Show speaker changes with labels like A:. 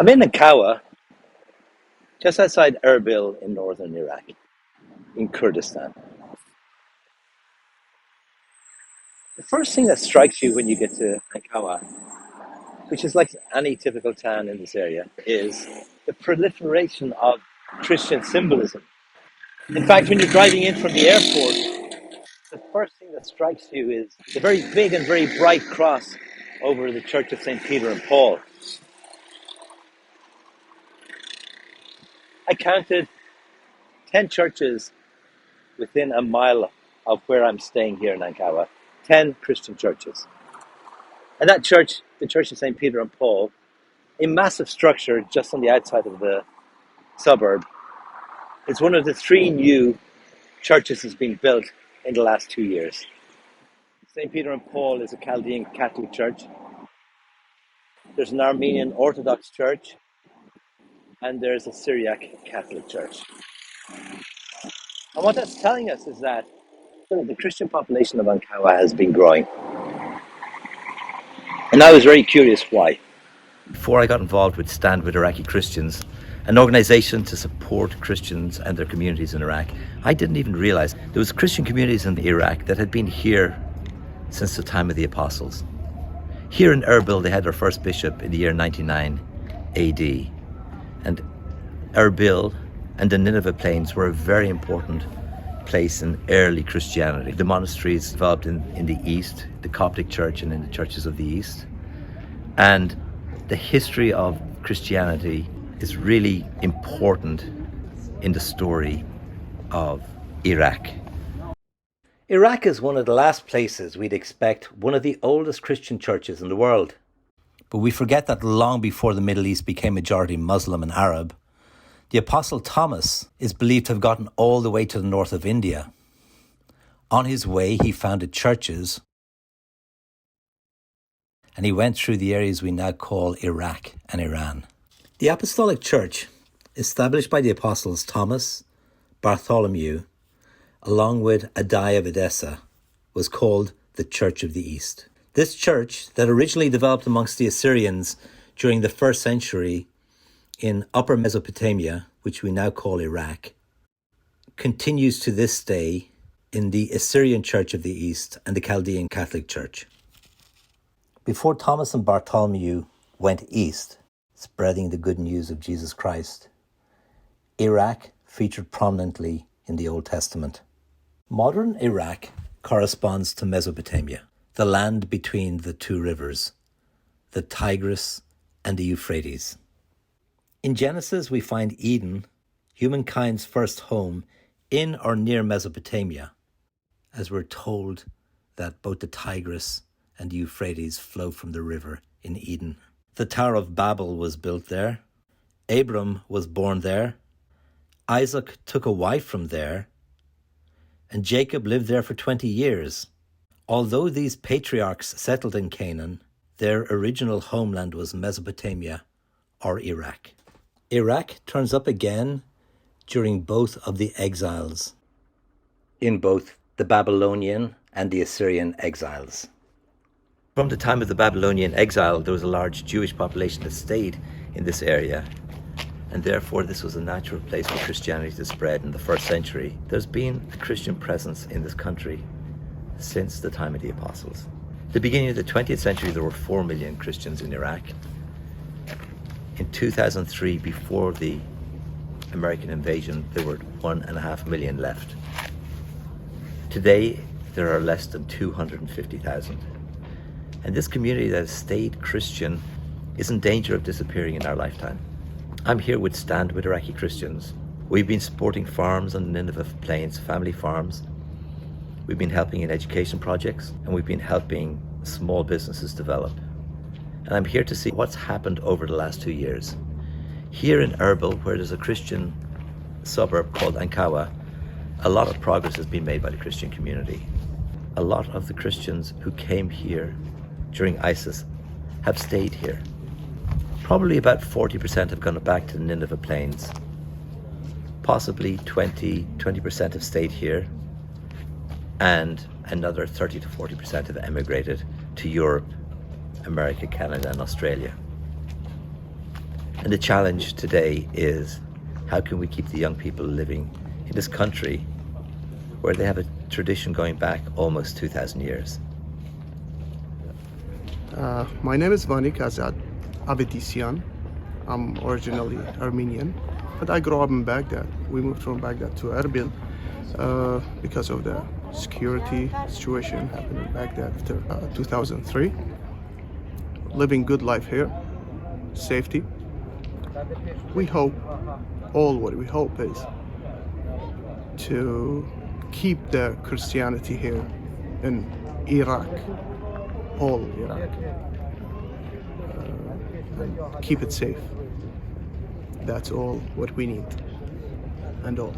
A: I'm in Nakawa, just outside Erbil in northern Iraq, in Kurdistan. The first thing that strikes you when you get to Nakawa, which is like any typical town in this area, is the proliferation of Christian symbolism. In fact, when you're driving in from the airport, the first thing that strikes you is the very big and very bright cross over the Church of St. Peter and Paul. I counted 10 churches within a mile of where I'm staying here in Ankawa, 10 Christian churches. And that church, the Church of St. Peter and Paul, a massive structure just on the outside of the suburb, is one of the 3 new churches that's been built in the last 2 years. St. Peter and Paul is a Chaldean Catholic church. There's an Armenian Orthodox church, and there's a Syriac Catholic church. And what that's telling us is that the Christian population of Ankawa has been growing. And I was very curious why. Before I got involved with Stand With Iraqi Christians, an organization to support Christians and their communities in Iraq, I didn't even realize there was Christian communities in Iraq that had been here since the time of the apostles. Here in Erbil, they had their first bishop in the year 99 AD. And Erbil and the Nineveh Plains were a very important place in early Christianity. The monasteries developed in the East, the Coptic Church and in the churches of the East. And the history of Christianity is really important in the story of Iraq. Iraq is one of the last places we'd expect one of the oldest Christian churches in the world. But we forget that long before the Middle East became majority Muslim and Arab, the Apostle Thomas is believed to have gotten all the way to the north of India. On his way, he founded churches, and he went through the areas we now call Iraq and Iran. The Apostolic Church, established by the Apostles Thomas, Bartholomew, along with Addai of Edessa, was called the Church of the East. This church, that originally developed amongst the Assyrians during the 1st century in Upper Mesopotamia, which we now call Iraq, continues to this day in the Assyrian Church of the East and the Chaldean Catholic Church. Before Thomas and Bartholomew went east, spreading the good news of Jesus Christ, Iraq featured prominently in the Old Testament. Modern Iraq corresponds to Mesopotamia, the land between the 2 rivers, the Tigris and the Euphrates. In Genesis, we find Eden, humankind's first home, in or near Mesopotamia, as we're told that both the Tigris and the Euphrates flow from the river in Eden. The Tower of Babel was built there. Abram was born there. Isaac took a wife from there. And Jacob lived there for 20 years. Although these patriarchs settled in Canaan, their original homeland was Mesopotamia or Iraq. Iraq turns up again during both of the exiles, in both the Babylonian and the Assyrian exiles. From the time of the Babylonian exile, there was a large Jewish population that stayed in this area, and therefore this was a natural place for Christianity to spread in the 1st century. There's been a Christian presence in this country since the time of the apostles. At the beginning of the 20th century, there were 4 million Christians in Iraq. In 2003, before the American invasion, there were 1.5 million left. Today, there are less than 250,000. And this community that has stayed Christian is in danger of disappearing in our lifetime. I'm here with Stand With Iraqi Christians. We've been supporting farms on the Nineveh Plains, family farms. We've been helping in education projects, and we've been helping small businesses develop. And I'm here to see what's happened over the last 2 years. Here in Erbil, where there's a Christian suburb called Ankawa, a lot of progress has been made by the Christian community. A lot of the Christians who came here during ISIS have stayed here. Probably about 40% have gone back to the Nineveh Plains. Possibly 20% have stayed here, and another 30 to 40% have emigrated to Europe, America, Canada, and Australia. And the challenge today is, how can we keep the young people living in this country where they have a tradition going back almost 2,000 years?
B: My name is Vanik Azad Avedisian. I'm originally Armenian, but I grew up in Baghdad. We moved from Baghdad to Erbil because of the security situation happened in Baghdad after 2003. Living good life here, safety. We hope, all what we hope is to keep the Christianity here in Iraq, all Iraq, and keep it safe. That's all what we need, and all.